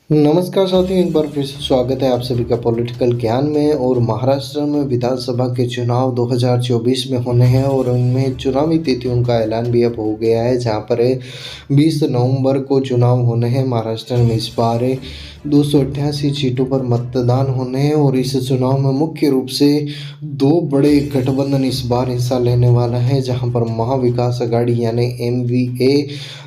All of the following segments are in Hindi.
नमस्कार साथियों, एक बार फिर से स्वागत है आप सभी का पॉलिटिकल ज्ञान में। और महाराष्ट्र में विधानसभा के चुनाव 2024 में होने हैं और उनमें चुनावी तिथियों का ऐलान भी अब हो गया है, जहां पर 20 नवंबर को चुनाव होने हैं। महाराष्ट्र में इस बार 288 सीटों पर मतदान होने हैं और इस चुनाव में मुख्य रूप से दो बड़े गठबंधन इस बार हिस्सा लेने वाला है, जहां पर महाविकास आघाड़ी यानी MVA,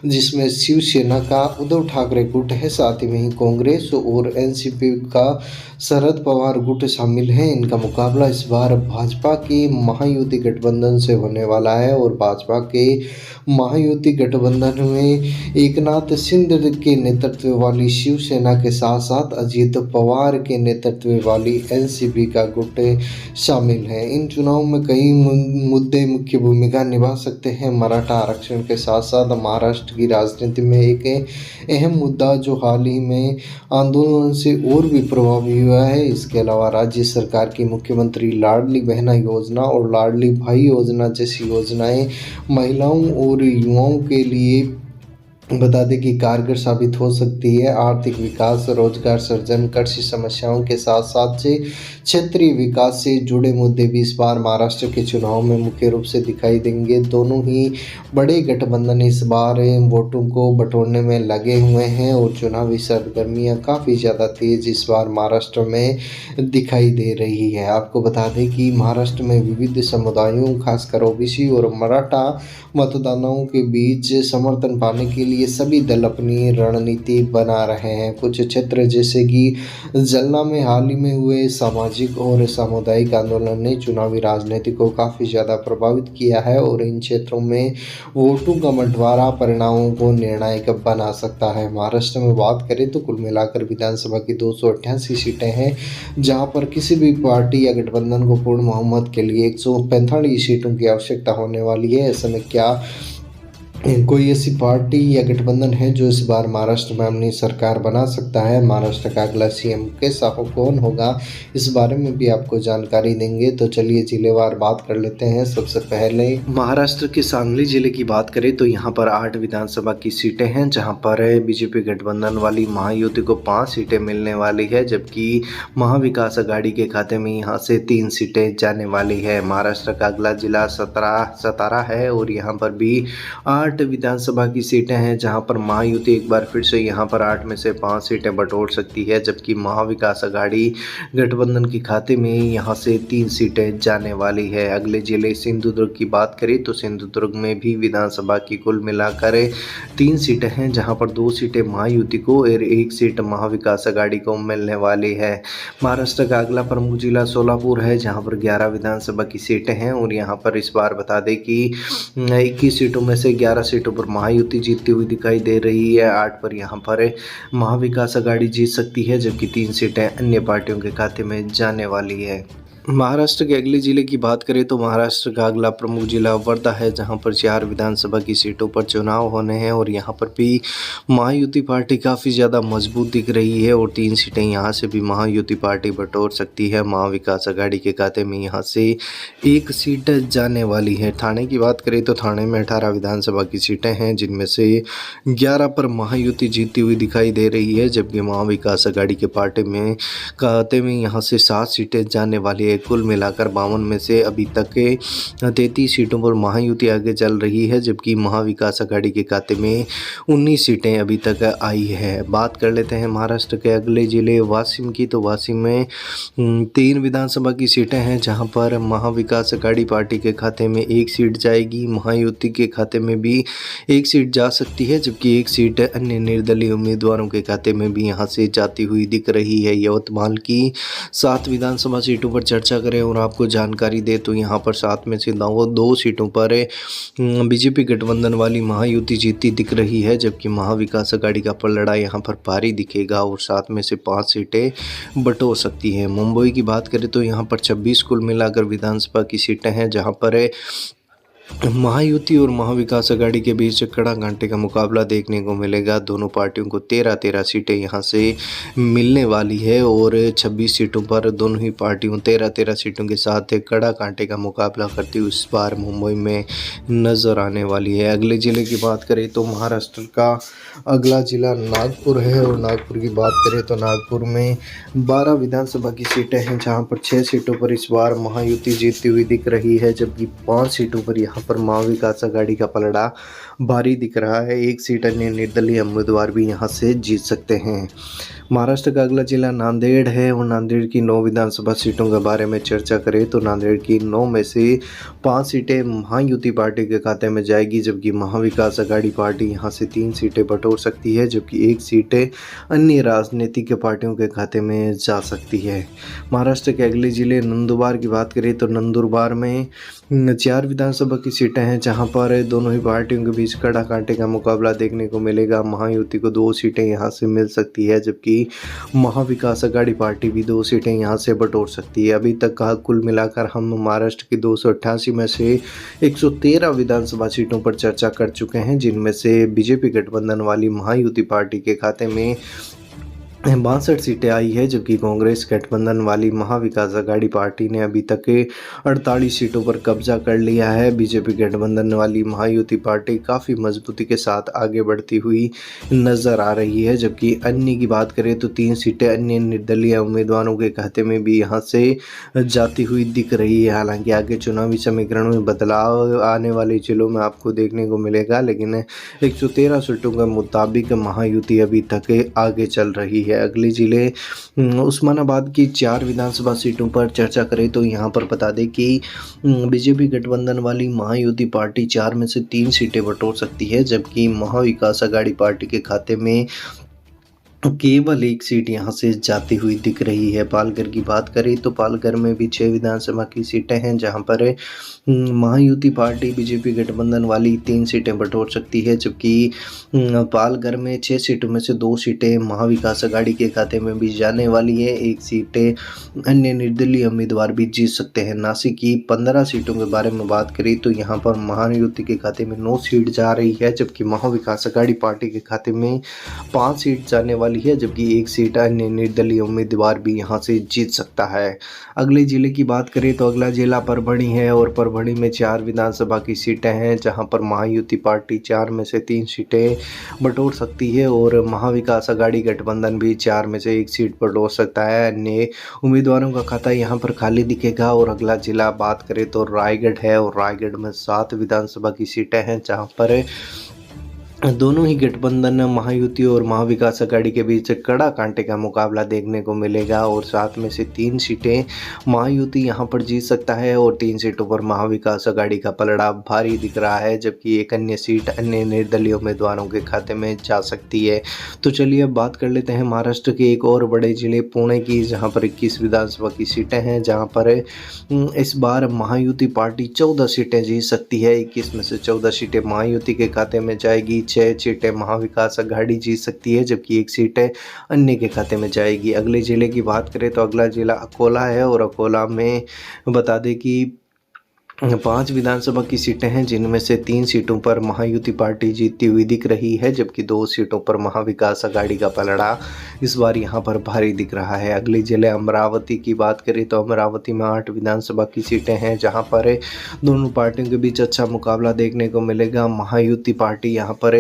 जिसमें शिवसेना का उद्धव ठाकरे गुट है, साथ ही में ही कांग्रेस और एनसीपी का शरद पवार गुट शामिल हैं। इनका मुकाबला इस बार भाजपा की महायुति गठबंधन से होने वाला है और भाजपा के महायुति गठबंधन में एकनाथ शिंदे के नेतृत्व वाली शिवसेना के साथ साथ अजित पवार के नेतृत्व वाली एनसीपी का गुट शामिल है। इन चुनाव में कई मुद्दे मुख्य भूमिका निभा सकते हैं। मराठा आरक्षण के साथ साथ महाराष्ट्र की राजनीति में एक अहम मुद्दा जो हाल ही में आंदोलन से और भी प्रभावी हुआ है। इसके अलावा राज्य सरकार की मुख्यमंत्री लाडली बहना योजना और लाडली भाई योजना जैसी योजनाएं महिलाओं और युवाओं के लिए बता दें कि कारगर साबित हो सकती है। आर्थिक विकास, रोजगार सृजन, कृषि समस्याओं के साथ साथ से क्षेत्रीय विकास से जुड़े मुद्दे भी इस बार महाराष्ट्र के चुनाव में मुख्य रूप से दिखाई देंगे। दोनों ही बड़े गठबंधन इस बार वोटों को बटोरने में लगे हुए हैं और चुनावी सरगर्मियां काफ़ी ज़्यादा तेज इस बार महाराष्ट्र में दिखाई दे रही है। आपको बता दें कि महाराष्ट्र में विविध समुदायों, खासकर ओबीसी और मराठा मतदाताओं के बीच समर्थन पाने के लिए सभी दल अपनी रणनीति बना रहे हैं। कुछ क्षेत्र जैसे कि जलना में हाल ही में हुए सामाजिक और सामुदायिक आंदोलन ने चुनावी राजनीति को काफ़ी ज़्यादा प्रभावित किया है और इन क्षेत्रों में वोटों का बंटवारा परिणामों को निर्णायक बना सकता है। महाराष्ट्र में बात करें तो कुल मिलाकर विधानसभा की 288 सीटें हैं, जहां पर किसी भी पार्टी या गठबंधन को पूर्ण बहुमत के लिए 145 सीटों की आवश्यकता होने वाली है। ऐसे में क्या कोई ऐसी पार्टी या गठबंधन है जो इस बार महाराष्ट्र में अपनी सरकार बना सकता है? महाराष्ट्र का अगला सीएम कैसा हो, कौन होगा, इस बारे में भी आपको जानकारी देंगे। तो चलिए जिलेवार बात कर लेते हैं। सबसे पहले महाराष्ट्र के सांगली जिले की बात करें तो यहाँ पर 8 विधानसभा की सीटें हैं, जहाँ पर बीजेपी गठबंधन वाली महायुति को 5 सीटें मिलने वाली है, जबकि महाविकास आघाड़ी के खाते में यहाँ से 3 सीटें जाने वाली है। महाराष्ट्र का अगला जिला सतारा है और यहाँ पर भी 8 विधानसभा की सीटें हैं, जहां पर महायुति एक बार फिर से यहां पर 8 में से 5 सीटें बटोर सकती है, जबकि महाविकास आघाड़ी गठबंधन के खाते में यहां से 3 सीटें जाने वाली है। अगले जिले सिंधुदुर्ग की बात करें तो सिंधुदुर्ग में भी विधानसभा की कुल मिलाकर 3 सीटें हैं, जहां पर 2 सीटें महायुति को और 1 सीट महाविकास आघाड़ी को मिलने वाली है। महाराष्ट्र का अगला प्रमुख जिला सोलापुर है, जहां पर 11 विधानसभा की सीटें हैं और यहां पर इस बार बता दें कि 21 सीटों में से 11 सीटों पर महायुति जीतती हुई दिखाई दे रही है। 8 पर यहां पर महाविकास आघाड़ी जीत सकती है, जबकि 3 सीटें अन्य पार्टियों के खाते में जाने वाली है। महाराष्ट्र के अगले जिले की बात करें तो महाराष्ट्र का अगला प्रमुख जिला वर्धा है, जहां पर 4 विधानसभा की सीटों पर चुनाव होने हैं और यहां पर भी महायुति पार्टी काफ़ी ज़्यादा मजबूत दिख रही है और 3 सीटें यहां से भी महायुति पार्टी बटोर सकती है। महाविकास आघाड़ी के खाते में यहां से 1 सीट जाने वाली है। थाने की बात करें तो थाने में 18 विधानसभा की सीटें हैं, जिनमें से 11 पर महायुति जीतती हुई दिखाई दे रही है, जबकि महाविकास आघाड़ी के पार्टी में खाते में यहाँ से 7 सीटें जाने वाली है। कुल मिलाकर 52 में से अभी तक के 33 सीटों पर महायुति आगे चल रही है, जबकि महाविकास आघाड़ी के खाते में 19 सीटें अभी तक आई है। बात कर लेते हैं महाराष्ट्र के अगले जिले वाशिम की, तो वाशिम में 3 विधानसभा की सीटें हैं, जहां पर महाविकास आघाड़ी पार्टी के खाते में 1 सीट जाएगी, महायुति के खाते में भी 1 सीट जा सकती है, जबकि 1 सीट अन्य निर्दलीय उम्मीदवारों के खाते में भी यहां से जाती हुई दिख रही है। यवतमाल की 7 विधानसभा सीटों पर चर्चा करें और आपको जानकारी दे तो यहाँ पर 7 में से 2 सीटों पर बीजेपी गठबंधन वाली महायुति जीतती दिख रही है, जबकि महाविकास आघाड़ी का पलड़ा यहाँ पर भारी दिखेगा और 7 में से 5 सीटें बटोर सकती हैं। मुंबई की बात करें तो यहाँ पर 26 कुल मिलाकर विधानसभा की सीटें हैं, जहाँ पर महायुति और महाविकास अघाड़ी के बीच कड़ा घंटे का मुकाबला देखने को मिलेगा। दोनों पार्टियों को 13-13 सीटें यहां से मिलने वाली है और 26 सीटों पर दोनों ही पार्टियों 13-13 सीटों के साथ कड़ा कांटे का मुकाबला करती हुई इस बार मुंबई में नजर आने वाली है। अगले जिले की बात करें तो महाराष्ट्र का अगला जिला नागपुर है और नागपुर की बात करें तो नागपुर में 12 विधानसभा की सीटें हैं, जहां पर 6 सीटों पर इस बार महायुति जीतती हुई दिख रही है, जबकि 5 सीटों पर यहां पर महाविकास आघाड़ी का पलड़ा भारी दिख रहा है। एक सीट अन्य निर्दलीय उम्मीदवार भी यहां से जीत सकते हैं। महाराष्ट्र का अगला जिला नांदेड़ है और नांदेड़ की 9 विधानसभा सीटों के बारे में चर्चा करें तो नांदेड़ की 9 में से 5 सीटें महायुति पार्टी के खाते में जाएगी, जबकि महाविकास आघाड़ी पार्टी यहां से 3 सीटें बटोर सकती है, जबकि एक सीटें अन्य राजनीतिक पार्टियों के खाते में जा सकती है। महाराष्ट्र के अगले जिले नंदुरबार की बात करें तो नंदुरबार में 4 विधानसभा की सीटें हैं, जहां पर दोनों ही पार्टियों के बीच कड़ा कांटे का मुकाबला देखने को मिलेगा। महायुति को 2 सीटें यहां से मिल सकती है, जबकि महाविकास आघाड़ी पार्टी भी 2 सीटें यहां से बटोर सकती है। अभी तक का कुल मिलाकर हम महाराष्ट्र की 288 में से 113 विधानसभा सीटों पर चर्चा कर चुके हैं, जिनमें से बीजेपी गठबंधन वाली महायुति पार्टी के खाते में 62 सीटें आई है, जबकि कांग्रेस गठबंधन वाली महाविकास आघाड़ी पार्टी ने अभी तक 48 सीटों पर कब्जा कर लिया है। बीजेपी गठबंधन वाली महायुति पार्टी काफ़ी मजबूती के साथ आगे बढ़ती हुई नजर आ रही है, जबकि अन्य की बात करें तो 3 सीटें अन्य निर्दलीय उम्मीदवारों के खाते में भी यहां से जाती हुई दिख रही है। हालांकि आगे चुनावी समीकरण में बदलाव आने वाले जिलों में आपको देखने को मिलेगा, लेकिन 113 सीटों के मुताबिक महायुति अभी तक आगे चल रही है। अगले जिले उस्मानाबाद की 4 विधानसभा सीटों पर चर्चा करें तो यहां पर बता दें कि बीजेपी गठबंधन वाली महायुति पार्टी 4 में से 3 सीटें बटोर सकती है, जबकि महाविकास आघाड़ी पार्टी के खाते में केवल एक सीट यहां से जाती हुई दिख रही है। पालघर की बात करें तो पालघर में भी 6 विधानसभा की सीटें हैं, जहां पर महायुति पार्टी बीजेपी गठबंधन वाली 3 सीटें बटोर सकती है, जबकि पालघर में 6 सीटों में से 2 सीटें महाविकास आघाड़ी के खाते में भी जाने वाली है। एक सीटें अन्य निर्दलीय उम्मीदवार भी जीत सकते हैं। नासिक की 15 सीटों के बारे में बात करें तो यहाँ पर महायुति के खाते में 9 सीट जा रही है, जबकि महाविकास आघाड़ी पार्टी के खाते में 5 सीट जाने वाली है, जबकि एक सीट अन्य निर्दलीय उम्मीदवार भी यहां से जीत सकता है। अगले जिले की बात करें तो अगला जिला परभणी है और परभणी में 4 विधानसभा की सीटें हैं, जहां पर महायुति पार्टी 4 में से 3 सीटें बटोर सकती है और महाविकास आघाड़ी गठबंधन भी 4 में से 1 सीट बटोर सकता है। अन्य उम्मीदवारों का खाता यहां पर खाली दिखेगा। और अगला जिला बात करें तो रायगढ़ है और रायगढ़ में 7 विधानसभा की सीटें हैं, जहां पर दोनों ही गठबंधन महायुति और महाविकास आघाड़ी के बीच कड़ा कांटे का मुकाबला देखने को मिलेगा और 7 में से 3 सीटें महायुति यहां पर जीत सकता है और 3 सीटों पर महाविकास आघाड़ी का पलड़ा भारी दिख रहा है, जबकि एक अन्य सीट अन्य निर्दलीय उम्मीदवारों के खाते में जा सकती है। तो चलिए अब बात कर लेते हैं महाराष्ट्र के एक और बड़े जिले पुणे की, जहां पर 21 विधानसभा की सीटें हैं, जहां पर इस बार महायुति पार्टी 14 सीटें जीत सकती है। 21 में से 14 सीटें महायुति के खाते में जाएगी। 6 सीटें महाविकास आघाड़ी जीत सकती है, जबकि एक सीट अन्य के खाते में जाएगी। अगले जिले की बात करें तो अगला जिला अकोला है और अकोला में बता दें कि 5 विधानसभा की सीटें हैं, जिनमें से 3 सीटों पर महायुति पार्टी जीतती हुई दिख रही है, जबकि 2 सीटों पर महाविकास आघाड़ी का पलड़ा इस बार यहां पर भारी दिख रहा है। अगले जिले अमरावती की बात करें तो अमरावती में 8 विधानसभा की सीटें हैं, जहां पर दोनों पार्टियों के बीच अच्छा मुकाबला देखने को मिलेगा। महायुति पार्टी यहां पर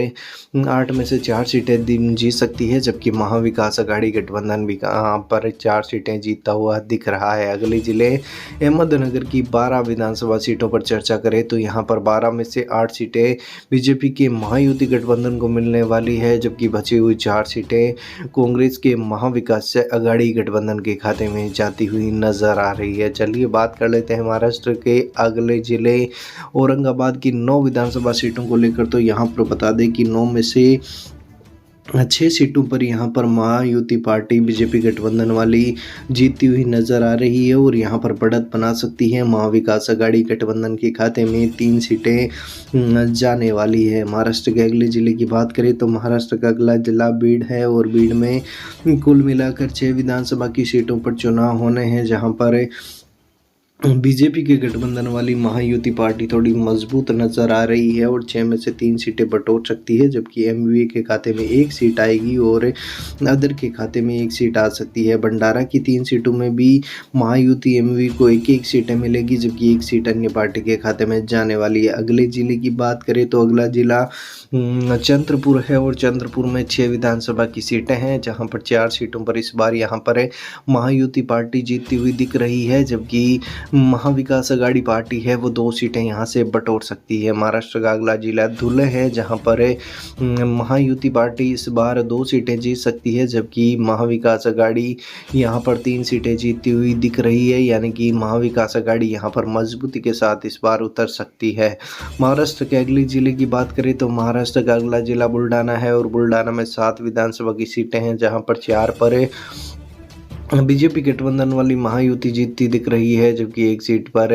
8 में से 4 सीटें जीत सकती है, जबकि महाविकास आघाड़ी गठबंधन भी यहाँ पर 4 सीटें जीतता हुआ दिख रहा है। अगले जिले अहमदनगर की 12 विधानसभा सीटों पर चर्चा करें तो यहां पर 12 में से 8 सीटें बीजेपी के महायुति गठबंधन को मिलने वाली है, जबकि बची हुई 4 सीटें कांग्रेस के महाविकास आघाड़ी गठबंधन के खाते में जाती हुई नजर आ रही है। चलिए बात कर लेते हैं महाराष्ट्र के अगले जिले औरंगाबाद की 9 विधानसभा सीटों को लेकर। तो यहाँ पर बता दें कि 9 में से 6 सीटों पर यहाँ पर महायुति पार्टी बीजेपी गठबंधन वाली जीतती हुई नजर आ रही है और यहाँ पर बढ़त बना सकती है। महाविकास आघाड़ी गठबंधन के खाते में 3 सीटें जाने वाली है। महाराष्ट्र के अगले जिले की बात करें तो महाराष्ट्र का अगला जिला बीड है और बीड में कुल मिलाकर 6 विधानसभा की सीटों पर चुनाव होने हैं, जहाँ पर बीजेपी के गठबंधन वाली महायुति पार्टी थोड़ी मजबूत नजर आ रही है और 6 में से 3 सीटें बटोर सकती है, जबकि एमवीए के खाते में 1 सीट आएगी और अदर के खाते में 1 सीट आ सकती है। भंडारा की 3 सीटों में भी महायुति एमवी को एक एक सीटें मिलेगी, जबकि 1 सीट अन्य पार्टी के खाते में जाने वाली है। अगले जिले की बात करें तो अगला जिला चंद्रपुर है और चंद्रपुर में 6 विधानसभा की सीटें हैं, जहां पर 4 सीटों पर इस बार यहां पर महायुति पार्टी जीतती हुई दिख रही है, जबकि महाविकास अघाड़ी पार्टी है वो 2 सीटें यहाँ से बटोर सकती है। महाराष्ट्र का अगला जिला धुले है, जहाँ पर महायुति पार्टी इस बार 2 सीटें जीत सकती है, जबकि महाविकास अघाड़ी यहाँ पर 3 सीटें जीतती हुई दिख रही है, यानी कि महाविकास अघाड़ी यहाँ पर मजबूती के साथ इस बार उतर सकती है। महाराष्ट्र के अगले जिले की बात करें तो महाराष्ट्र का अगला जिला बुल्डाना है और बुल्डाना में 7 विधानसभा की सीटें हैं, जहाँ पर 4 पर बीजेपी गठबंधन वाली महायुति जीतती दिख रही है, जबकि 1 सीट पर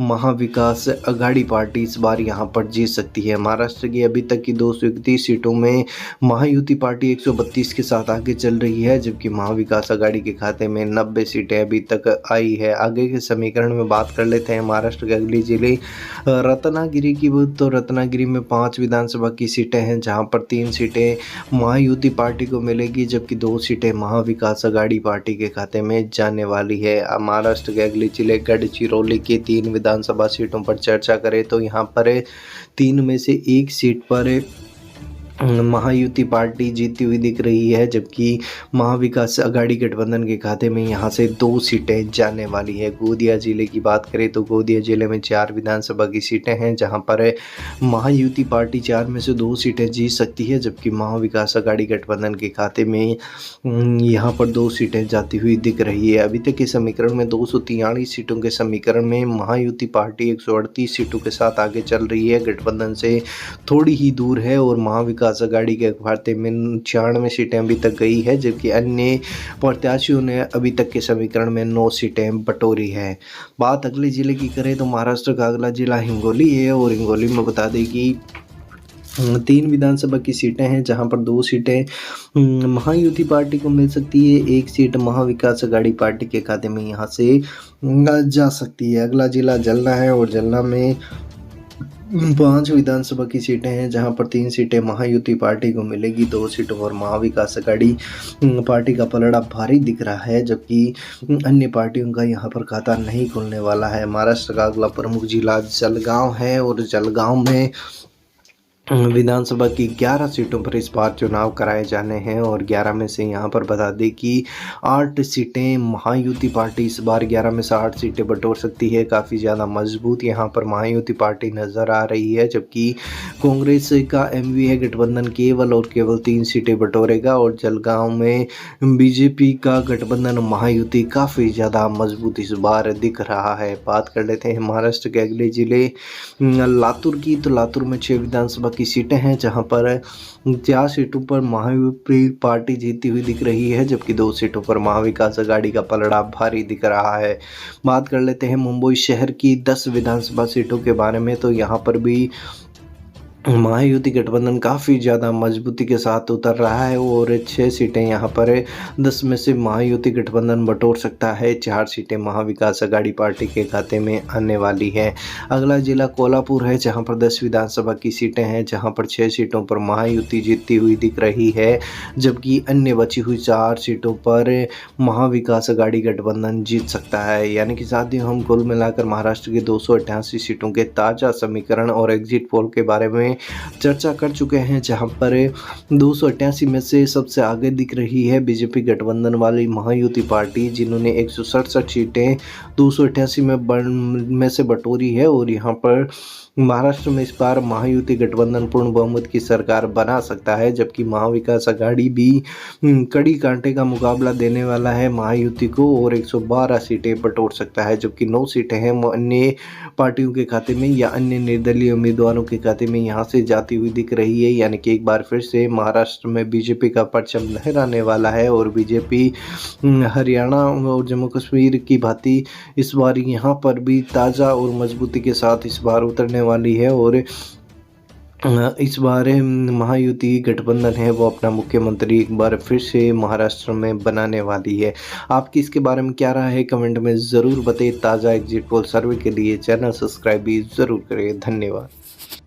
महाविकास अघाड़ी पार्टी इस बार यहां पर जीत सकती है। महाराष्ट्र की अभी तक की 231 सीटों में महायुति पार्टी 132 के साथ आगे चल रही है, जबकि महाविकास अघाड़ी के खाते में 90 सीटें अभी तक आई है। आगे के समीकरण में बात कर लेते हैं महाराष्ट्र के अगले जिले रत्नागिरी की। तो रत्नागिरी में 5 विधानसभा की सीटें हैं, जहाँ पर 3 सीटें महायुति पार्टी को मिलेगी, जबकि 2 सीटें महाविकास अघाड़ी पार्टी के खाते में जाने वाली है। महाराष्ट्र के अगले जिले गढ़चिरौली की 3 विधानसभा सीटों पर चर्चा करें तो यहाँ पर 3 में से 1 सीट पर महायुति पार्टी जीतती हुई दिख रही है, जबकि महाविकास अघाड़ी गठबंधन के खाते में यहां से 2 सीटें जाने वाली है। गोंदिया जिले की बात करें तो गोंदिया जिले में 4 विधानसभा की सीटें हैं, जहां पर महायुति पार्टी 4 में से 2 सीटें जीत सकती है, जबकि महाविकास अघाड़ी गठबंधन के खाते में यहां पर 2 सीटें जाती हुई दिख रही है। अभी तक के समीकरण में 243 सीटों के समीकरण में महायुति पार्टी 138 सीटों के साथ आगे चल रही है, गठबंधन से थोड़ी ही दूर है और महाविकास अघाड़ी के खाते में 96 सीटें अभी तक गई है, जबकि अन्य प्रत्याशियों ने अभी तक के समीकरण में 9 सीटें बटोरी है। बात अगले जिले की करें तो महाराष्ट्र का अगला जिला हिंगोली है और हिंगोली में बता दें कि 3 विधानसभा की सीटें हैं, जहां पर 2 सीटें महायुति पार्टी को मिल सकती है, 1 सीट महाविकास अघाड़ी पार्टी के खाते में यहां से जा सकती है। अगला जिला जलना है और जलना में 5 विधानसभा की सीटें हैं, जहां पर 3 सीटें महायुति पार्टी को मिलेगी, 2 सीटों पर महाविकास अघाड़ी पार्टी का पलड़ा भारी दिख रहा है, जबकि अन्य पार्टियों का यहां पर खाता नहीं खुलने वाला है। महाराष्ट्र का अगला प्रमुख जिला जलगांव है और जलगांव में विधानसभा की 11 सीटों पर इस बार चुनाव कराए जाने हैं और 11 में से यहां पर बता दें कि 8 सीटें महायुति पार्टी इस बार 11 में से 8 सीटें बटोर सकती है। काफ़ी ज़्यादा मजबूत यहां पर महायुति पार्टी नज़र आ रही है, जबकि कांग्रेस का एमवीए गठबंधन केवल और केवल 3 सीटें बटोरेगा और जलगांव में बीजेपी का गठबंधन महायुति काफ़ी ज़्यादा मजबूत इस बार दिख रहा है। बात कर लेते हैं महाराष्ट्र के अगले जिले लातूर की। तो लातूर में 6 विधानसभा की सीटें हैं, जहां पर 4 सीटों पर महायुति पार्टी जीतती हुई दिख रही है, जबकि 2 सीटों पर महाविकास अघाड़ी का पलड़ा भारी दिख रहा है। बात कर लेते हैं मुंबई शहर की 10 विधानसभा सीटों के बारे में। तो यहाँ पर भी महायुति गठबंधन काफ़ी ज़्यादा मजबूती के साथ उतर रहा है और 6 सीटें यहाँ पर 10 में से महायुति गठबंधन बटोर सकता है, 4 सीटें महाविकास अघाड़ी पार्टी के खाते में आने वाली है। अगला जिला कोल्हापुर है, जहाँ पर 10 विधानसभा की सीटें हैं, जहाँ पर 6 सीटों पर महायुति जीतती हुई दिख रही है, जबकि अन्य बची हुई 4 सीटों पर महाविकास अघाड़ी गठबंधन जीत सकता है। यानी कि साथियों, हम कुल मिलाकर महाराष्ट्र के 288 सीटों के ताज़ा समीकरण और एग्जिट पोल के बारे में चर्चा कर चुके हैं, जहां पर 288 में से सबसे आगे दिख रही है बीजेपी गठबंधन वाली महायुति पार्टी, जिन्होंने 167 सीटें 288 में से बटोरी है और यहां पर महाराष्ट्र में इस बार महायुति गठबंधन पूर्ण बहुमत की सरकार बना सकता है, जबकि महाविकास अघाड़ी भी कड़ी कांटे का मुकाबला देने वाला है महायुति को और 112 सीटें बटोर सकता है, जबकि 9 सीटें हैं अन्य पार्टियों के खाते में या अन्य निर्दलीय उम्मीदवारों के खाते में यहाँ से जाती हुई दिख रही है। यानी कि एक बार फिर से महाराष्ट्र में बीजेपी का परचम लहराने वाला है और बीजेपी हरियाणा और जम्मू कश्मीर की भांति इस बार यहाँ पर भी ताज़ा और मजबूती के साथ इस बार उतरने वाली है और इस बार महायुति गठबंधन है वो अपना मुख्यमंत्री एक बार फिर से महाराष्ट्र में बनाने वाली है। आपकी इसके बारे में क्या राय है, कमेंट में ज़रूर बताइए। ताज़ा एग्जिट पोल सर्वे के लिए चैनल सब्सक्राइब भी ज़रूर करें। धन्यवाद।